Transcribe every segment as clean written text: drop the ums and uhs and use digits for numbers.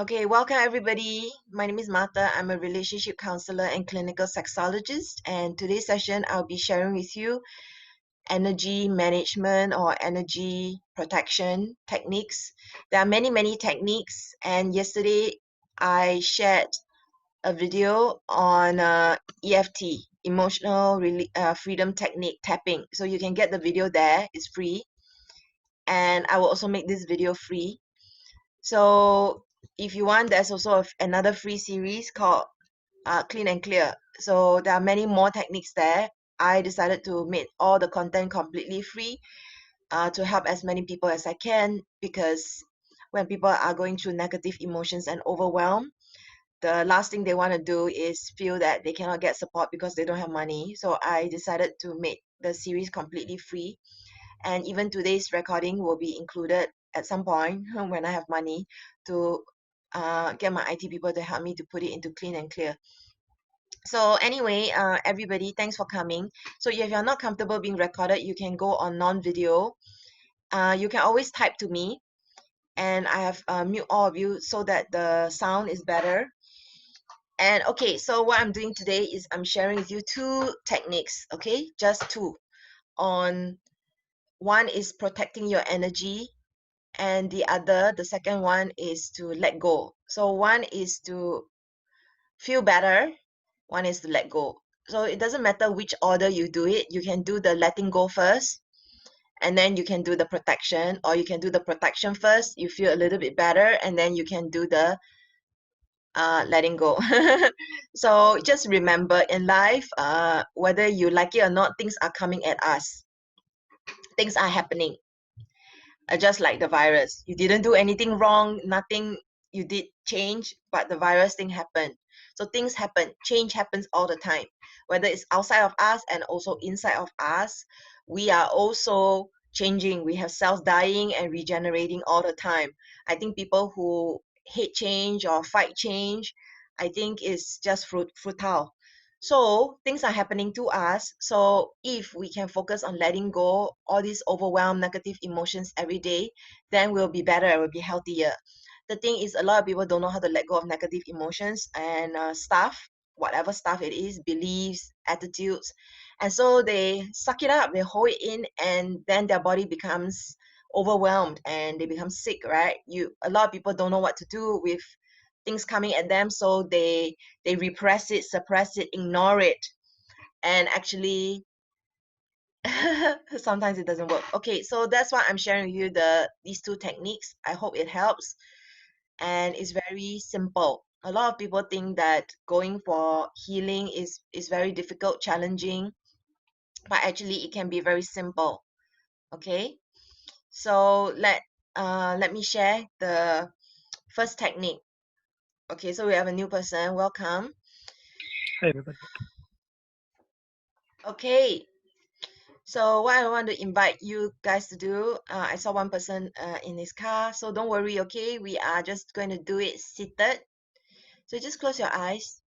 Okay, welcome everybody. My name is Martha. I'm a relationship counselor and clinical sexologist. And today's session, I'll be sharing with you energy management or energy protection techniques. There are many techniques. And yesterday, I shared a video on EFT, Freedom Technique tapping. So you can get the video there. It's free. And I will also make this video free. So if you want, there's also another free series called Clean and Clear. So there are many more techniques there. I decided to make all the content completely free to help as many people as I can, because when people are going through negative emotions and overwhelm, the last thing they want to do is feel that they cannot get support because they don't have money. So I decided to make the series completely free, and even today's recording will be included at some point when I have money to get my IT people to help me to put it into Clean and Clear. So anyway, everybody, thanks for coming. So if you're not comfortable being recorded, you can go on non-video. You can always type to me, and I have mute all of you so that the sound is better. And okay, so what I'm doing today is I'm sharing with you two techniques, okay? Just two. On one is protecting your energy, and the second one is to let go. So one is to feel better, one is to let go. So it doesn't matter which order you do it. You can do the letting go first, and then you can do the protection, or you can do the protection first, you feel a little bit better, and then you can do the letting go. So just remember, in life, whether you like it or not, things are coming at us, things are happening, just like the virus. You didn't do anything wrong, nothing you did change, but the virus thing happened. So things happen, change happens all the time, whether it's outside of us and also inside of us. We are also changing. We have cells dying and regenerating all the time. I think people who hate change or fight change, I think is just futile. So things are happening to us. So if we can focus on letting go all these overwhelmed negative emotions every day, then we'll be better, we'll be healthier. The thing is, a lot of people don't know how to let go of negative emotions and stuff, whatever stuff it is, beliefs, attitudes. And so they suck it up, they hold it in, and then their body becomes overwhelmed and they become sick, right? A lot of people don't know what to do with things coming at them, so they repress it, suppress it, ignore it, and actually sometimes it doesn't work. Okay, so that's why I'm sharing with you these two techniques. I hope it helps, and it's very simple. A lot of people think that going for healing is very difficult, challenging, but actually it can be very simple. Okay, so let me share the first technique. Okay, so we have a new person. Welcome. Hi, everybody. Okay, so what I want to invite you guys to do, I saw one person in his car, so don't worry, okay? We are just going to do it seated. So just close your eyes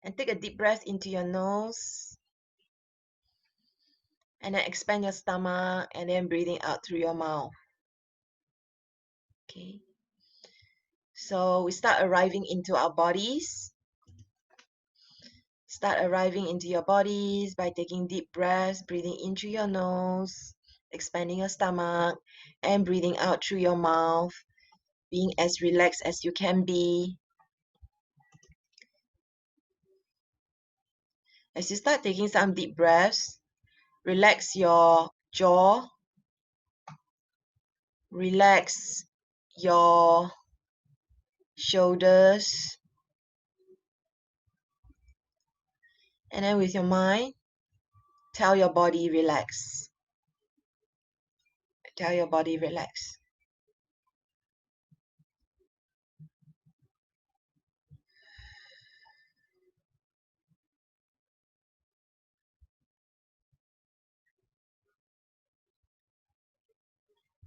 and take a deep breath into your nose, and then expand your stomach, and then breathing out through your mouth. Okay. So we start arriving into our bodies. Start arriving into your bodies by taking deep breaths, breathing in through your nose, expanding your stomach, and breathing out through your mouth, being as relaxed as you can be. As you start taking some deep breaths, relax your jaw, relax your shoulders, and then with your mind, tell your body relax. Tell your body relax.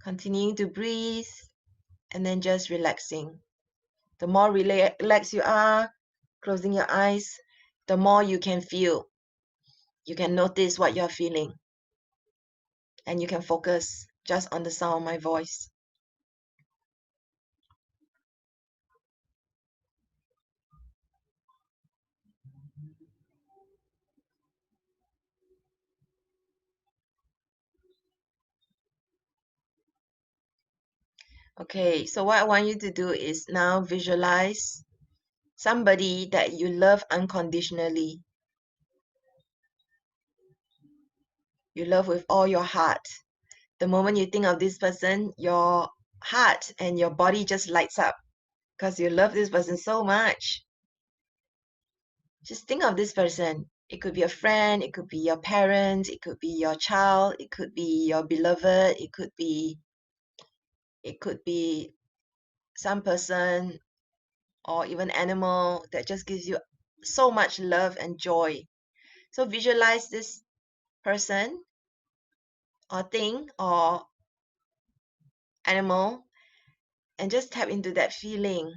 Continuing to breathe and then just relaxing. The more relaxed you are, closing your eyes, the more you can feel. You can notice what you're feeling, and you can focus just on the sound of my voice. Okay, so what I want you to do is now visualize somebody that you love unconditionally. You love with all your heart. The moment you think of this person, your heart and your body just lights up because you love this person so much. Just think of this person. It could be a friend, it could be your parent, it could be your child, it could be your beloved, it could be some person or even animal that just gives you so much love and joy. So visualize this person or thing or animal and just tap into that feeling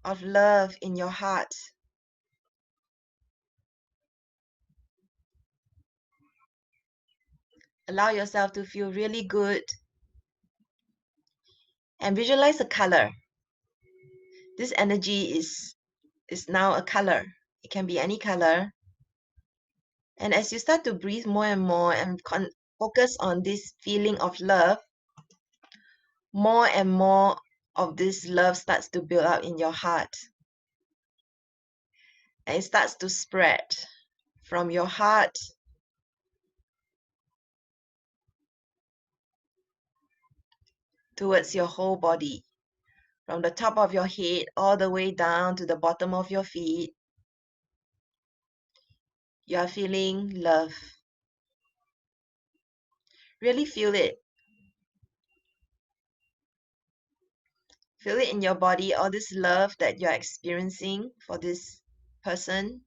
of love in your heart. Allow yourself to feel really good and visualize a color. This energy is now a color. It can be any color. And as you start to breathe more and more and focus on this feeling of love, more and more of this love starts to build up in your heart. And it starts to spread from your heart towards your whole body. From the top of your head all the way down to the bottom of your feet, you are feeling love. Really feel it. Feel it in your body, all this love that you're experiencing for this person.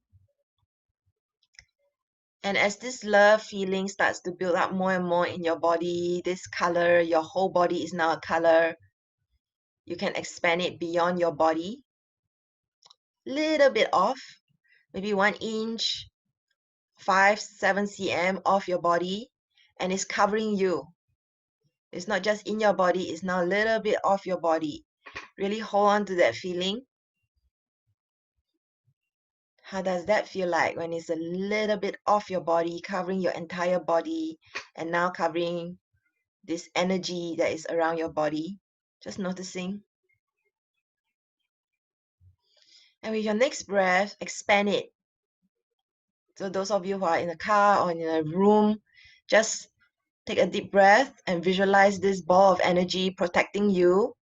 And as this love feeling starts to build up more and more in your body, this color, your whole body is now a color. You can expand it beyond your body. Little bit off, maybe 1 inch, 5-7 cm off your body, and it's covering you. It's not just in your body, it's now a little bit off your body. Really hold on to that feeling. How does that feel like when it's a little bit off your body, covering your entire body, and now covering this energy that is around your body? Just noticing. And with your next breath, expand it. So those of you who are in a car or in a room, just take a deep breath and visualize this ball of energy protecting you,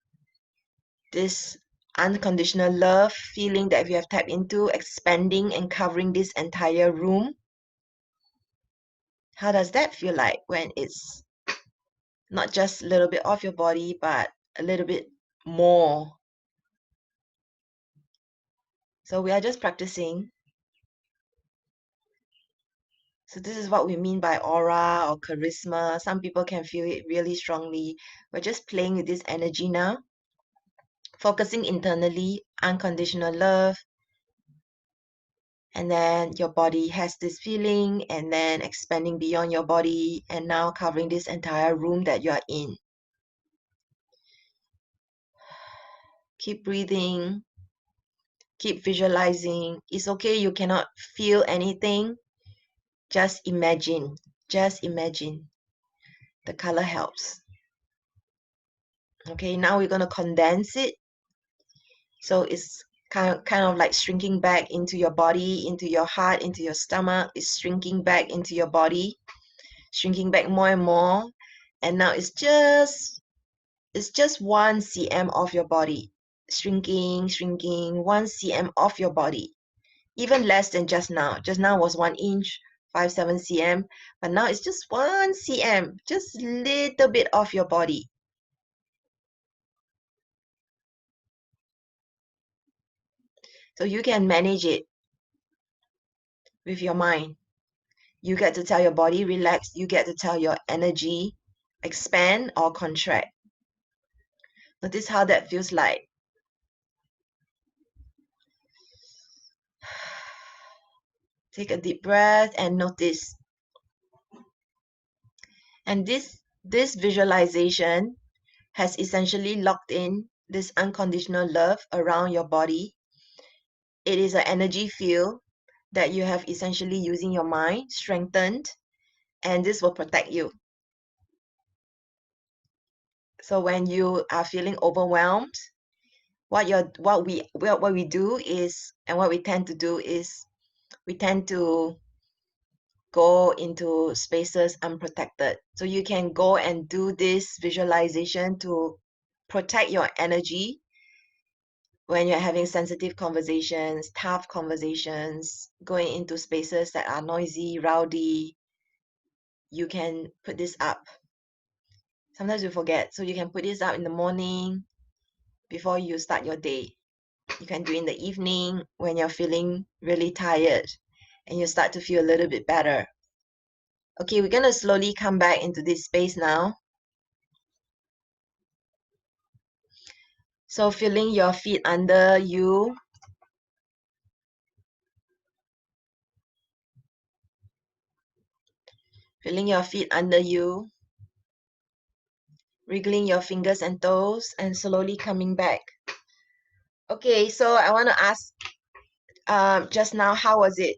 this unconditional love feeling that you have tapped into, expanding and covering this entire room. How does that feel like when it's not just a little bit off your body, but a little bit more? So we are just practicing. So this is what we mean by aura or charisma. Some people can feel it really strongly. We're just playing with this energy now, focusing internally, unconditional love, and then your body has this feeling, and then expanding beyond your body, and now covering this entire room that you are in. Keep breathing, keep visualizing. It's okay, you cannot feel anything. Just imagine. Just imagine. The color helps. Okay, now we're going to condense it. So it's kind of like shrinking back into your body, into your heart, into your stomach. It's shrinking back into your body, shrinking back more and more. And now it's just 1 cm off your body. Shrinking, shrinking, 1 cm off your body. Even less than just now. Just now was 1 inch, 5-7 cm. But now it's just 1 cm, just a little bit off your body. So you can manage it with your mind. You get to tell your body, relax. You get to tell your energy, expand or contract. Notice how that feels like. Take a deep breath and notice. And this visualization has essentially locked in this unconditional love around your body. It is an energy field that you have essentially using your mind, strengthened, and this will protect you. So when you are feeling overwhelmed, what we do is, and what we tend to do is, we tend to go into spaces unprotected. So you can go and do this visualization to protect your energy when you're having sensitive conversations, tough conversations, going into spaces that are noisy, rowdy. You can put this up. Sometimes you forget, so you can put this up in the morning before you start your day. You can do it in the evening when you're feeling really tired and you start to feel a little bit better. Okay, we're going to slowly come back into this space now. So feeling your feet under you. Feeling your feet under you. Wriggling your fingers and toes and slowly coming back. Okay, so I want to ask just now, how was it?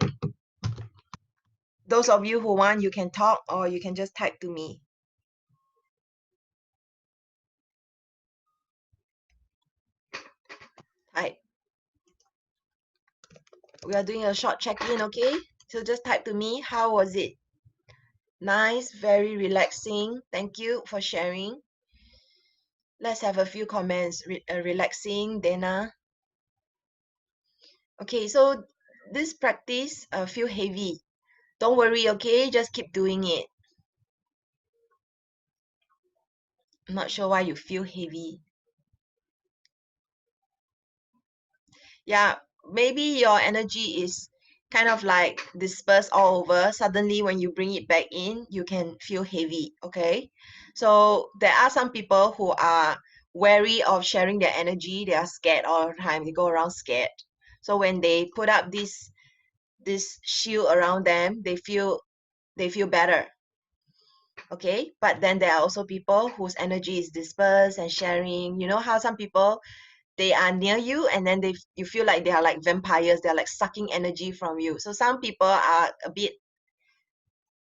Those of you who want, you can talk or you can just type to me. Type. We are doing a short check-in, okay? So just type to me, how was it? Nice, very relaxing. Thank you for sharing. Let's have a few comments. Relaxing, Dana. Okay, so this practice feel heavy. Don't worry, okay? Just keep doing it. I'm not sure why you feel heavy. Yeah, maybe your energy is kind of like dispersed all over. Suddenly, when you bring it back in, you can feel heavy, okay? So there are some people who are wary of sharing their energy. They are scared all the time. They go around scared. So when they put up this shield around them, they feel better, okay? But then there are also people whose energy is dispersed and sharing. You know how some people, they are near you and then you feel like they are like vampires. They're like sucking energy from you. So some people are a bit,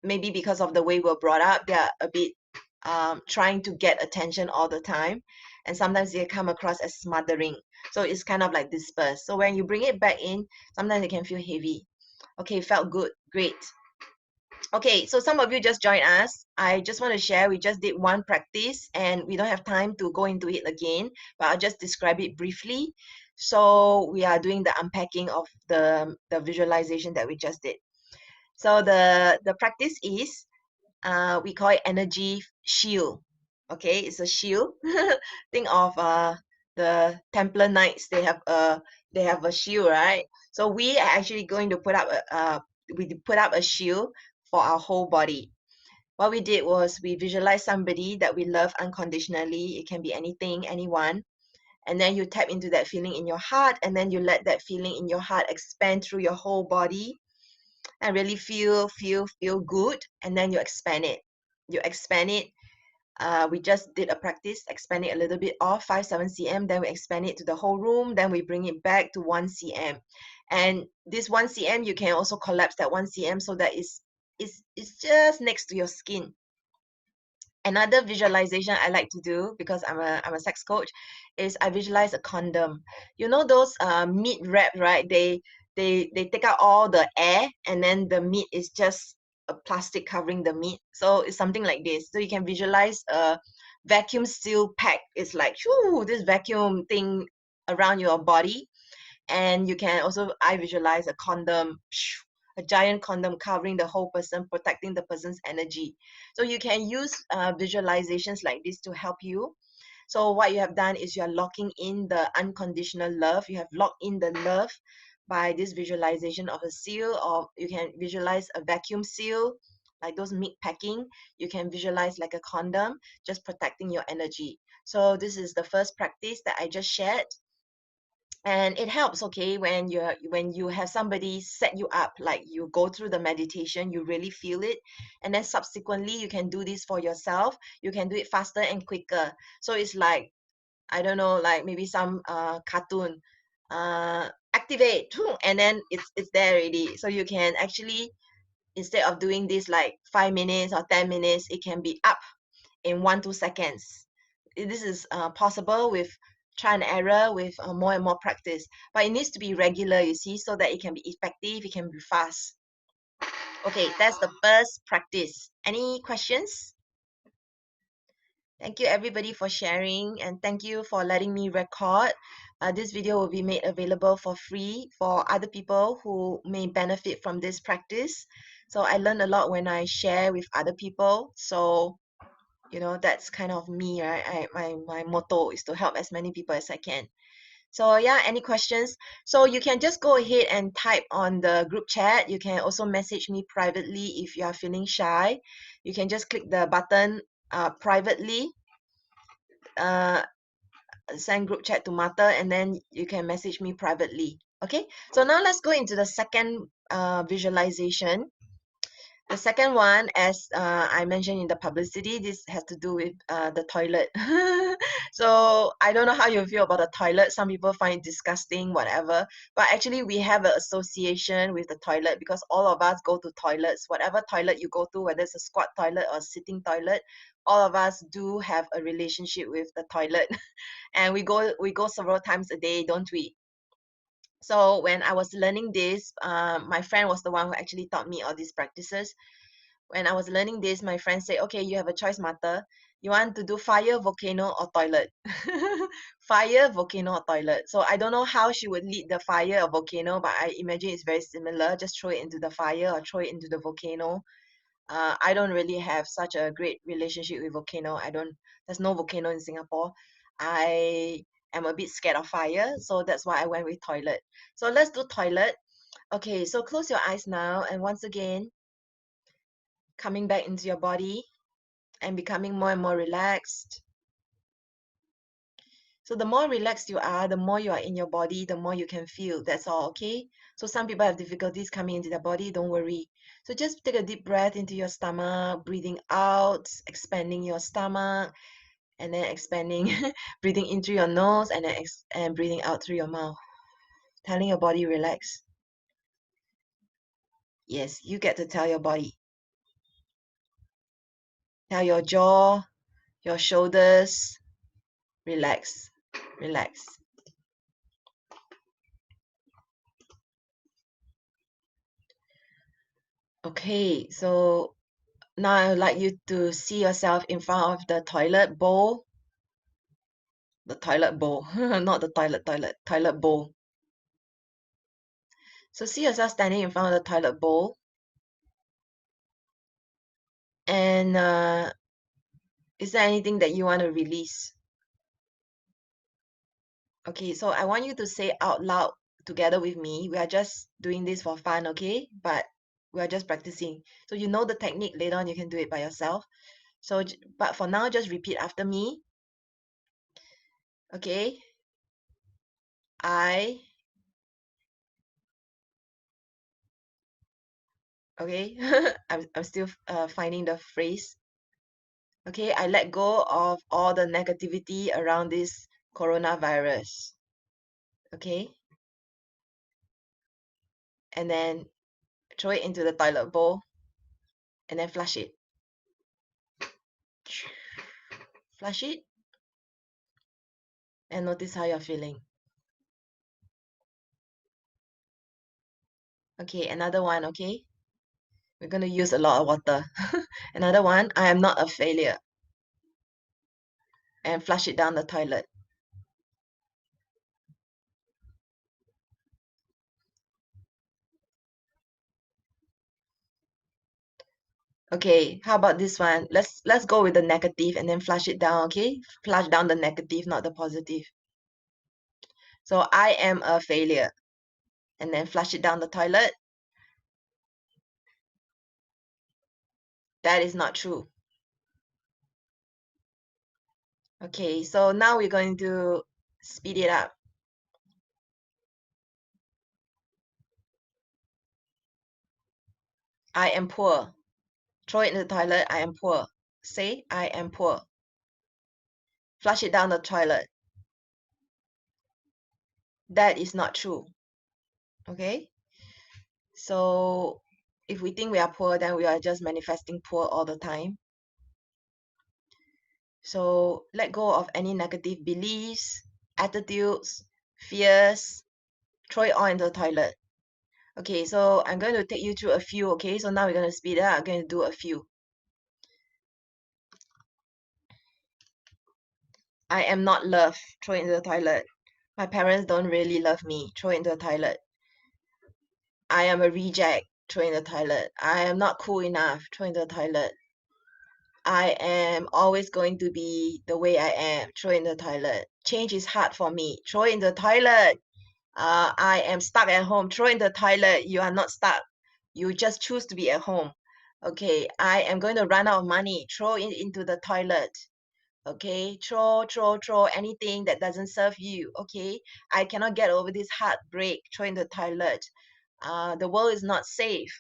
maybe because of the way we're brought up, they're a bit trying to get attention all the time, and sometimes they come across as smothering. So it's kind of like dispersed. So when you bring it back in, sometimes it can feel heavy. Okay, felt good, great. Okay, so some of you just joined us. I just want to share, we just did one practice and we don't have time to go into it again, but I'll just describe it briefly. So we are doing the unpacking of the visualization that we just did. So the practice is, we call it energy shield. Okay, it's a shield. Think of the Templar Knights. They have a shield, right? So we are actually going to put up a shield for our whole body. What we did was we visualized somebody that we love unconditionally. It can be anything, anyone. And then you tap into that feeling in your heart, and then you let that feeling in your heart expand through your whole body and really feel good. And then you expand it. We just did a practice, expand it a little bit off 5-7 cm, then we expand it to the whole room, then we bring it back to 1 cm. And this 1 cm, you can also collapse that 1 cm so that it's just next to your skin. Another visualization I like to do, because I'm a sex coach, is I visualize a condom. You know those meat wrap, right? They take out all the air and then the meat is just a plastic covering the meat. So it's something like this. So you can visualize a vacuum seal pack. It's like, shoo, this vacuum thing around your body. And you can also, I visualize a condom, a giant condom covering the whole person, protecting the person's energy. So you can use visualizations like this to help you. So what you have done is you are locking in the unconditional love. You have locked in the love by this visualization of a seal, or you can visualize a vacuum seal, like those meat packing. You can visualize like a condom, just protecting your energy. So this is the first practice that I just shared. And it helps, okay, when you have somebody set you up, like you go through the meditation, you really feel it, and then subsequently you can do this for yourself. You can do it faster and quicker. So it's like, I don't know, like maybe some cartoon, activate, and then it's there already. So you can actually, instead of doing this like 5 minutes or 10 minutes, it can be up in 1-2 seconds. this is possible with try and error, with more and more practice. But it needs to be regular, you see, so that it can be effective, it can be fast. Okay, that's the first practice. Any questions? Thank you everybody for sharing, and thank you for letting me record. This video will be made available for free for other people who may benefit from this practice. So I learned a lot when I share with other people. So, you know, that's kind of me, right? My motto is to help as many people as I can. So yeah, any questions? So you can just go ahead and type on the group chat. You can also message me privately if you are feeling shy. You can just click the button privately, uh, send group chat to Martha, and then you can message me privately. Okay, so now let's go into the second visualization. The second one, as I mentioned in the publicity, this has to do with the toilet. So I don't know how you feel about the toilet. Some people find it disgusting, whatever. But actually, we have an association with the toilet because all of us go to toilets. Whatever toilet you go to, whether it's a squat toilet or a sitting toilet, all of us do have a relationship with the toilet. And we go several times a day, don't we? So when I was learning this, my friend was the one who actually taught me all these practices. When I was learning this, my friend said, okay, you have a choice, Martha. You want to do fire, volcano, or toilet? Fire, volcano, or toilet. So I don't know how she would lead the fire or volcano, but I imagine it's very similar. Just throw it into the fire or throw it into the volcano. I don't really have such a great relationship with volcano. There's no volcano in Singapore. I am a bit scared of fire, so that's why I went with toilet. So let's do toilet. Okay, so close your eyes now, and once again, coming back into your body and becoming more and more relaxed. So the more relaxed you are, the more you are in your body, the more you can feel. That's all, okay? So some people have difficulties coming into their body, don't worry. So just take a deep breath into your stomach, breathing out, expanding your stomach, and then expanding, breathing in through your nose, and then and breathing out through your mouth. Telling your body relax. Yes, you get to tell your body. Tell your jaw, your shoulders, relax, relax. Okay, so now I would like you to see yourself in front of the toilet bowl, not the toilet bowl. So see yourself standing in front of the toilet bowl, and is there anything that you want to release? Okay, so I want you to say out loud together with me. We are just doing this for fun, okay? But we are just practicing. So you know the technique, later on you can do it by yourself. So, but for now, just repeat after me. Okay, I, okay, I'm still finding the phrase. Okay, I let go of all the negativity around this coronavirus. Okay, and then throw it into the toilet bowl and then flush it. Flush it and notice how you're feeling. Okay, another one, okay? We're going to use a lot of water. Another one, I am not a failure. And flush it down the toilet. Okay, how about this one? Let's go with the negative and then flush it down, okay? Flush down the negative, not the positive. So I am a failure. And then flush it down the toilet. That is not true. Okay, so now we're going to speed it up. I am poor. Throw it in the toilet. I am poor. Say, I am poor. Flush it down the toilet. That is not true. Okay? So if we think we are poor, then we are just manifesting poor all the time. So let go of any negative beliefs, attitudes, fears, throw it all into the toilet. Okay, so I'm going to take you through a few, okay? So now we're going to speed up. I'm going to do a few. I am not loved, throw it into the toilet. My parents don't really love me, throw it into the toilet. I am a reject, throw it in the toilet. I am not cool enough, throw it in the toilet. I am always going to be the way I am, throw it in the toilet. Change is hard for me, throw it in the toilet. I am stuck at home, throw it in the toilet. You are not stuck. You just choose to be at home. Okay, I am going to run out of money, throw it into the toilet. Okay, throw anything that doesn't serve you. Okay, I cannot get over this heartbreak, throw in the toilet. The world is not safe.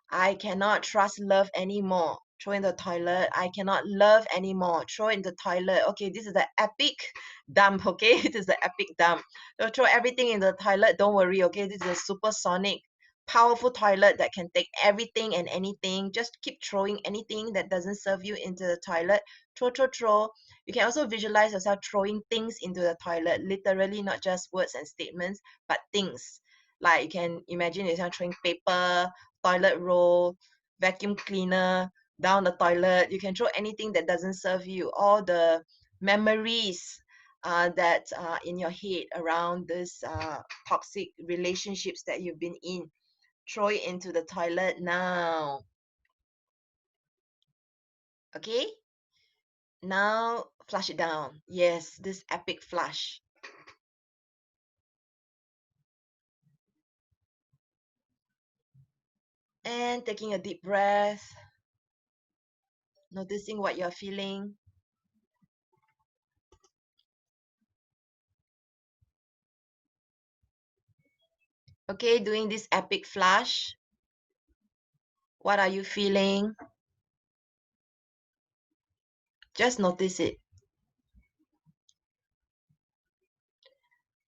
I cannot trust love anymore, throw in the toilet. I cannot love anymore, throw in the toilet. Okay, this is the epic dump. Okay, this is the epic dump. So throw everything in the toilet, don't worry. Okay, this is a supersonic powerful toilet that can take everything and anything. Just keep throwing anything that doesn't serve you into the toilet. Throw. You can also visualize yourself throwing things into the toilet, literally, not just words and statements, but things. Like you can imagine yourself throwing paper, toilet roll, vacuum cleaner down the toilet. You can throw anything that doesn't serve you. All the memories that are in your head around this toxic relationships that you've been in. Throw it into the toilet now. Okay? Now flush it down. Yes, this epic flush. And taking a deep breath, noticing what you're feeling. Okay, doing this epic flush. What are you feeling? Just notice it.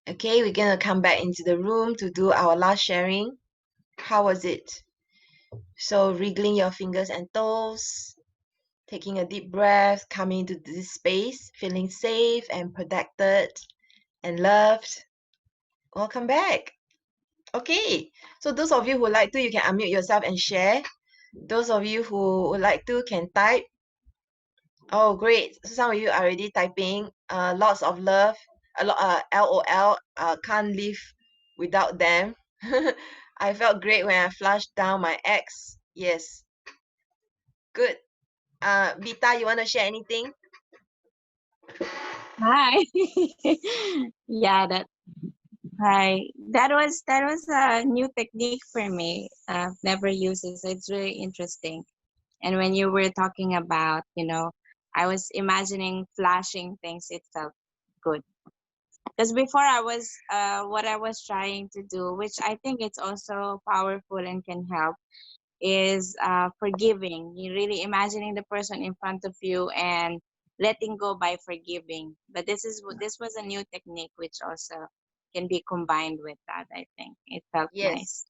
Okay, we're gonna come back into the room to do our last sharing. How was it? So wriggling your fingers and toes, taking a deep breath, coming into this space, feeling safe and protected and loved. Welcome back. Okay, so those of you who like to, you can unmute yourself and share. Those of you who would like to can type. Oh, great. So some of you are already typing. Lots of love. A lot. LOL. Can't live without them. I felt great when I flushed down my ex. Yes. Good. Vita, you want to share anything? Hi. Yeah, that hi. That was a new technique for me. I've never used it, so it's really interesting. And when you were talking about, I was imagining flashing things. It felt good because before I was, what I was trying to do, which I think it's also powerful and can help, is forgiving. You're really imagining the person in front of you and letting go by forgiving. But this was a new technique which also can be combined with that. I think it felt Yes. nice.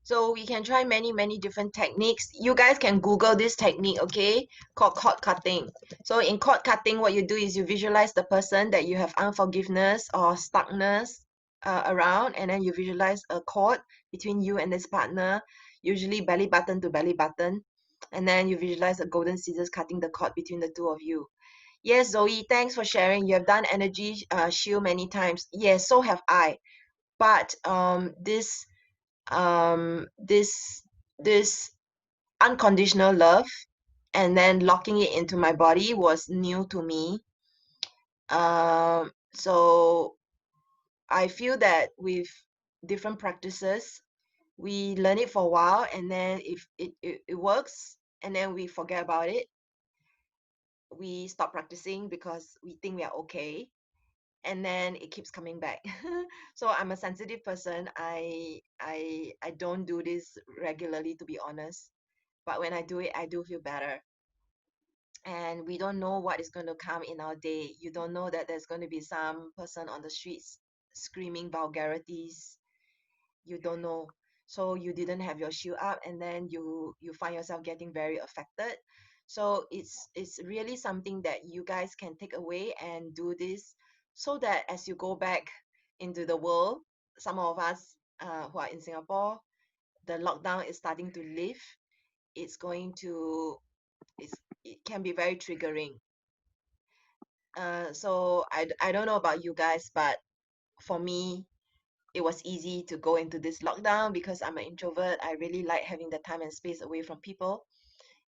So we can try many different techniques. You guys can Google this technique, okay? Called cord cutting. So in cord cutting, what you do is you visualize the person that you have unforgiveness or stuckness around, and then you visualize a cord between you and this partner, usually belly button to belly button. And then you visualize a golden scissors cutting the cord between the two of you. Yes, Zoe, thanks for sharing. You have done energy shield many times. Yes, so have I. But this this unconditional love and then locking it into my body was new to me. So I feel that with different practices, we learn it for a while, and then if it works, and then we forget about it, we stop practicing because we think we are okay, and then it keeps coming back. So I'm a sensitive person. I don't do this regularly, to be honest, but when I do it, I do feel better. And we don't know what is going to come in our day. You don't know that there's going to be some person on the streets screaming vulgarities. You don't know. So you didn't have your shield up, and then you find yourself getting very affected. So it's really something that you guys can take away and do this, so that as you go back into the world, some of us who are in Singapore, the lockdown is starting to lift. It's going to it can be very triggering. So I don't know about you guys, but for me, it was easy to go into this lockdown because I'm an introvert. I really like having the time and space away from people.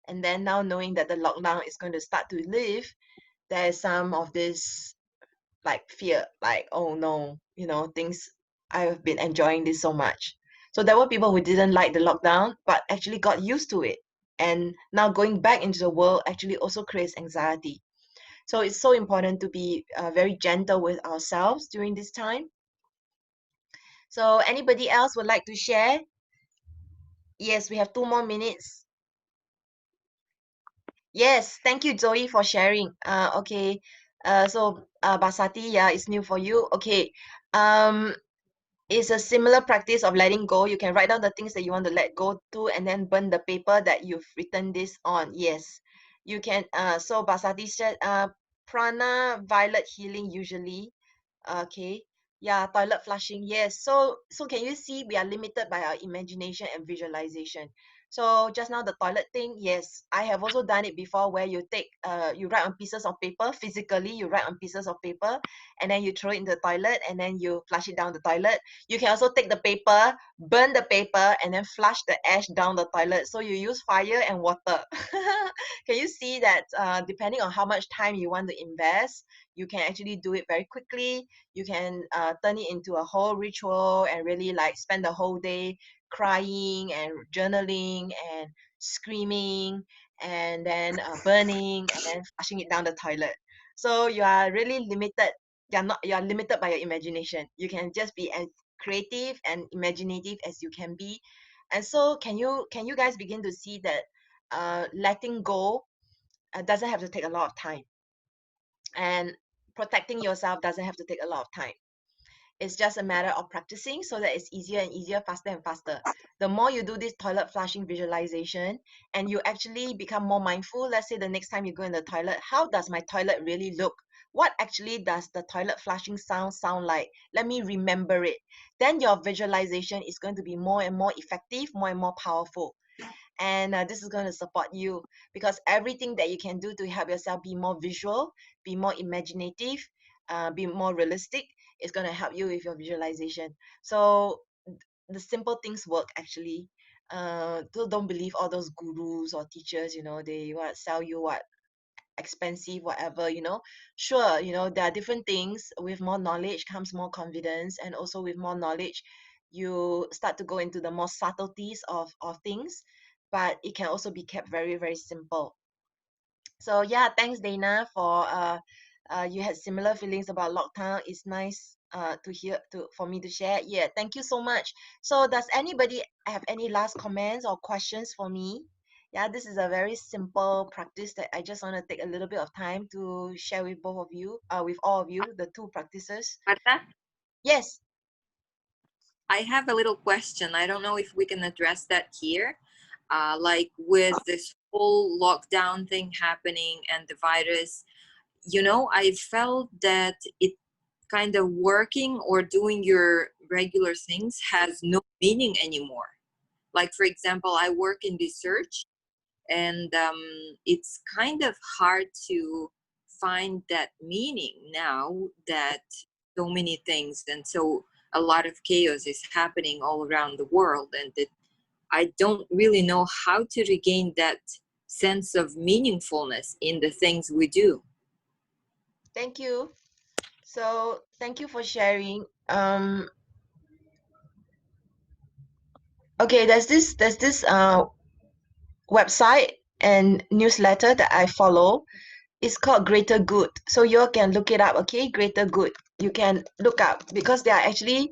And then now knowing that the lockdown is going to start to lift, there is some of this like fear, like, oh no, things, I've been enjoying this so much. So there were people who didn't like the lockdown, but actually got used to it. And now going back into the world actually also creates anxiety. So it's so important to be very gentle with ourselves during this time. So anybody else would like to share? Yes, we have 2 more minutes. Yes, thank you, Zoe, for sharing. Okay. Basati, yeah, it's new for you. Okay. Um, it's a similar practice of letting go. You can write down the things that you want to let go to and then burn the paper that you've written this on. Yes. You can so Basati said prana violet healing usually. Okay. Yeah, toilet flushing. Yes. So can you see we are limited by our imagination and visualization. So just now the toilet thing, yes, I have also done it before where you write on pieces of paper, physically you write on pieces of paper and then you throw it in the toilet and then you flush it down the toilet. You can also take the paper, burn the paper and then flush the ash down the toilet. So you use fire and water. Can you see that depending on how much time you want to invest, you can actually do it very quickly. You can turn it into a whole ritual and really like spend the whole day crying and journaling and screaming and then burning and then flushing it down the toilet. So you are really limited. You are limited by your imagination. You can just be as creative and imaginative as you can be. And so can you guys begin to see that letting go doesn't have to take a lot of time, and protecting yourself doesn't have to take a lot of time. It's just a matter of practicing so that it's easier and easier, faster and faster. The more you do this toilet flushing visualization and you actually become more mindful, let's say the next time you go in the toilet, how does my toilet really look? What actually does the toilet flushing sound like? Let me remember it. Then your visualization is going to be more and more effective, more and more powerful. And this is going to support you because everything that you can do to help yourself be more visual, be more imaginative, be more realistic is going to help you with your visualization. So the simple things work actually. Don't believe all those gurus or teachers, they what sell you what expensive whatever. Sure, there are different things. With more knowledge comes more confidence, and also with more knowledge you start to go into the more subtleties of things, but it can also be kept very very simple. So yeah, thanks Dana for you had similar feelings about lockdown. It's nice to hear to for me to share. Yeah, thank you so much. So does anybody have any last comments or questions for me? Yeah, this is a very simple practice that I just want to take a little bit of time to share with both of you, with all of you, the two practices. Marta, Yes. I have a little question. I don't know if we can address that here. Like with this whole lockdown thing happening and the virus, I felt that it kind of working or doing your regular things has no meaning anymore. Like, for example, I work in research, and it's kind of hard to find that meaning now that so many things and so a lot of chaos is happening all around the world, and that I don't really know how to regain that sense of meaningfulness in the things we do. Thank you. So thank you for sharing. Okay, there's this website and newsletter that I follow. It's called Greater Good. So you all can look it up, okay? Greater Good. You can look up because they are actually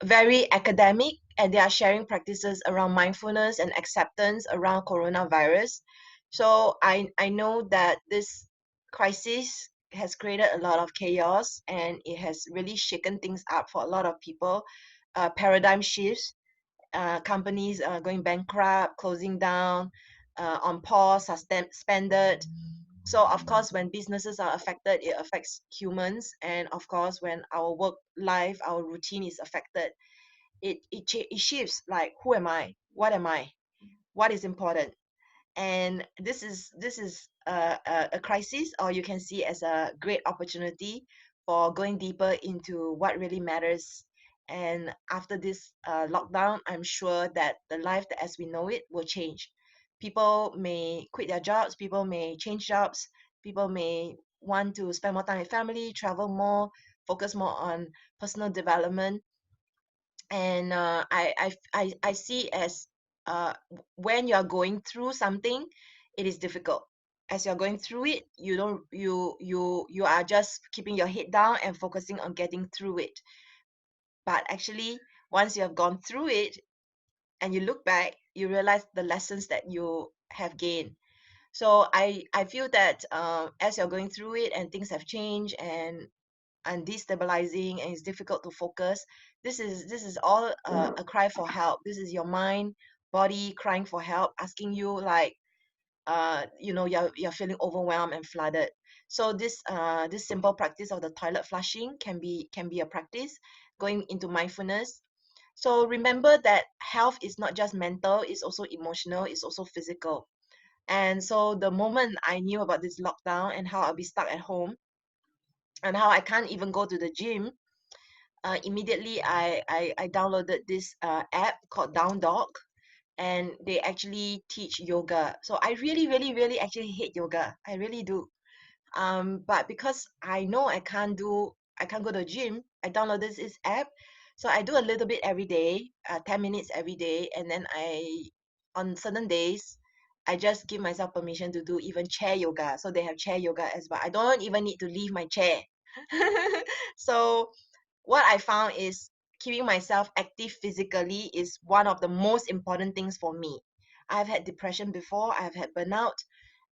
very academic and they are sharing practices around mindfulness and acceptance around coronavirus. So I know that this crisis has created a lot of chaos and it has really shaken things up for a lot of people. Paradigm shifts, companies going bankrupt, closing down, on pause, suspended. So of course, when businesses are affected, it affects humans, and of course, when our work life, our routine is affected, it shifts. Like, who am I? What am I? What is important? And this is a crisis, or you can see as a great opportunity for going deeper into what really matters. And after this lockdown, I'm sure that the life that as we know it will change. People may quit their jobs, people may change jobs, people may want to spend more time with family, travel more, focus more on personal development. And I see as when you are going through something, it is difficult. As you're going through it, you don't you are just keeping your head down and focusing on getting through it. But actually, once you have gone through it and you look back, you realize the lessons that you have gained. So I feel that as you're going through it and things have changed and destabilizing and it's difficult to focus, this is all a cry for help. This is your mind, body crying for help, asking you, like, you're feeling overwhelmed and flooded. So this simple practice of the toilet flushing can be a practice going into mindfulness. So remember that health is not just mental, it's also emotional, it's also physical. And so the moment I knew about this lockdown and how I'll be stuck at home and how I can't even go to the gym, immediately I downloaded this app called Down Dog, and they actually teach yoga. So I really, really, really actually hate yoga. I really do. But because I know I can't go to the gym, I downloaded this app. So I do a little bit every day, 10 minutes every day, and then on certain days, I just give myself permission to do even chair yoga. So they have chair yoga as well. I don't even need to leave my chair. So what I found is keeping myself active physically is one of the most important things for me. I've had depression before, I've had burnout,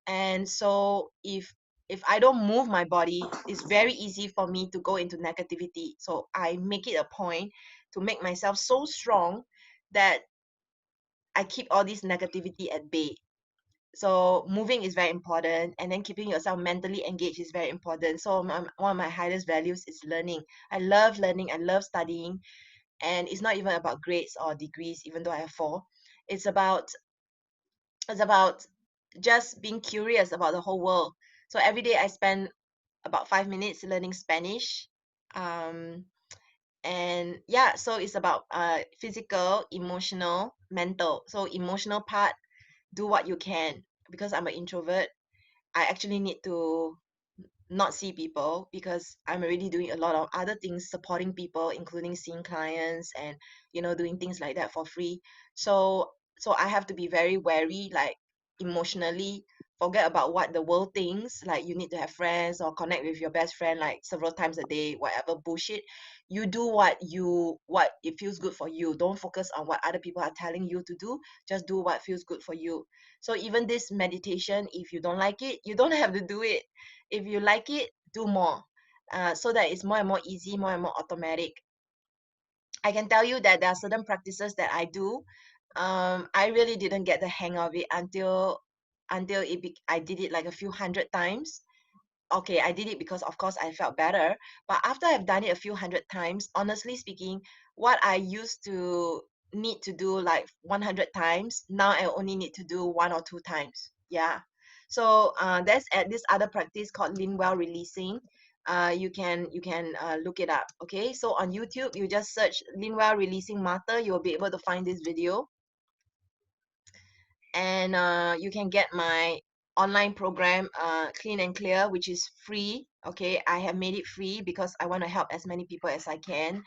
and so if I don't move my body, it's very easy for me to go into negativity. So I make it a point to make myself so strong that I keep all this negativity at bay. So moving is very important, and then keeping yourself mentally engaged is very important. So one of my highest values is learning. I love learning, I love studying, and it's not even about grades or degrees, even though I have four. It's about it's about just being curious about the whole world. So every day I spend about 5 minutes learning Spanish. um and yeah, so it's about physical, emotional, mental. So emotional part, do what you can. Because I'm an introvert, I actually need to not see people because I'm already doing a lot of other things, supporting people, including seeing clients and doing things like that for free. So I have to be very wary, like, emotionally, forget about what the world thinks, like you need to have friends or connect with your best friend like several times a day, whatever bullshit. You do what it feels good for you. Don't focus on what other people are telling you to do. Just do what feels good for you. So even this meditation, if you don't like it, you don't have to do it. If you like it, do more, so that it's more and more easy, more and more automatic. I can tell you that there are certain practices that I do. I really didn't get the hang of it until I did it like a few hundred times. Okay, I did it because of course I felt better. But after I've done it a few hundred times, honestly speaking, what I used to need to do like 100 times, now I only need to do 1 or 2 times. Yeah. So there's this other practice called lean well releasing. You can look it up. Okay, so on YouTube, you just search lean well releasing Mata, you'll be able to find this video. And you can get my online program, Clean and Clear, which is free. Okay, I have made it free because I want to help as many people as I can.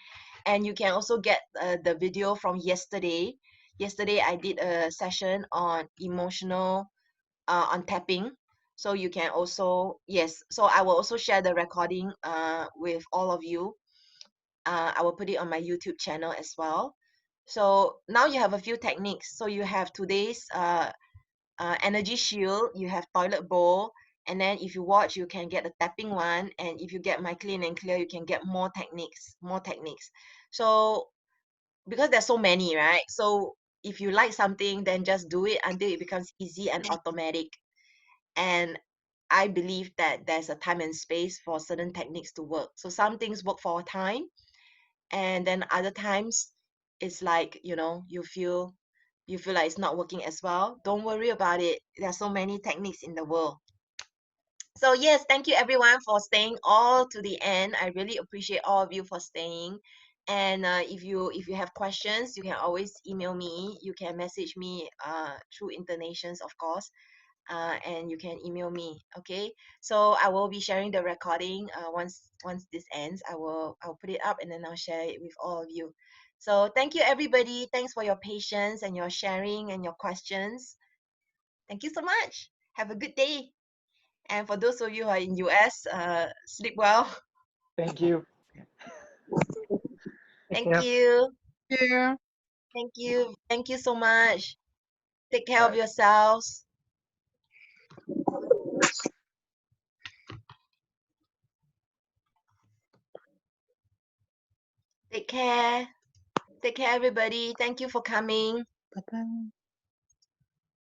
And you can also get the video from yesterday. I did a session on emotional, on tapping. So you can also, yes, so I will also share the recording with all of you. I will put it on my YouTube channel as well. So now you have a few techniques. So you have today's energy shield, you have toilet bowl, and then if you watch, you can get the tapping one, and if you get my clean and clear, you can get more techniques. So because there's so many, right? So if you like something, then just do it until it becomes easy and automatic. And I believe that there's a time and space for certain techniques to work. So some things work for a time, and then other times it's like, you feel like it's not working as well. Don't worry about it. There are so many techniques in the world. So yes, thank you everyone for staying all to the end. I really appreciate all of you for staying. And if you have questions, you can always email me. You can message me through intonations, of course, and you can email me. Okay. So I will be sharing the recording. Once this ends, I'll put it up and then I'll share it with all of you. So thank you everybody. Thanks for your patience and your sharing and your questions. Thank you so much. Have a good day. And for those of you who are in US, sleep well. Thank you. Thank Thank you. you. Yeah. Thank you. Thank you so much. Take care of Bye. yourselves. Take care. Take care, everybody. Thank you for coming. Bye-bye.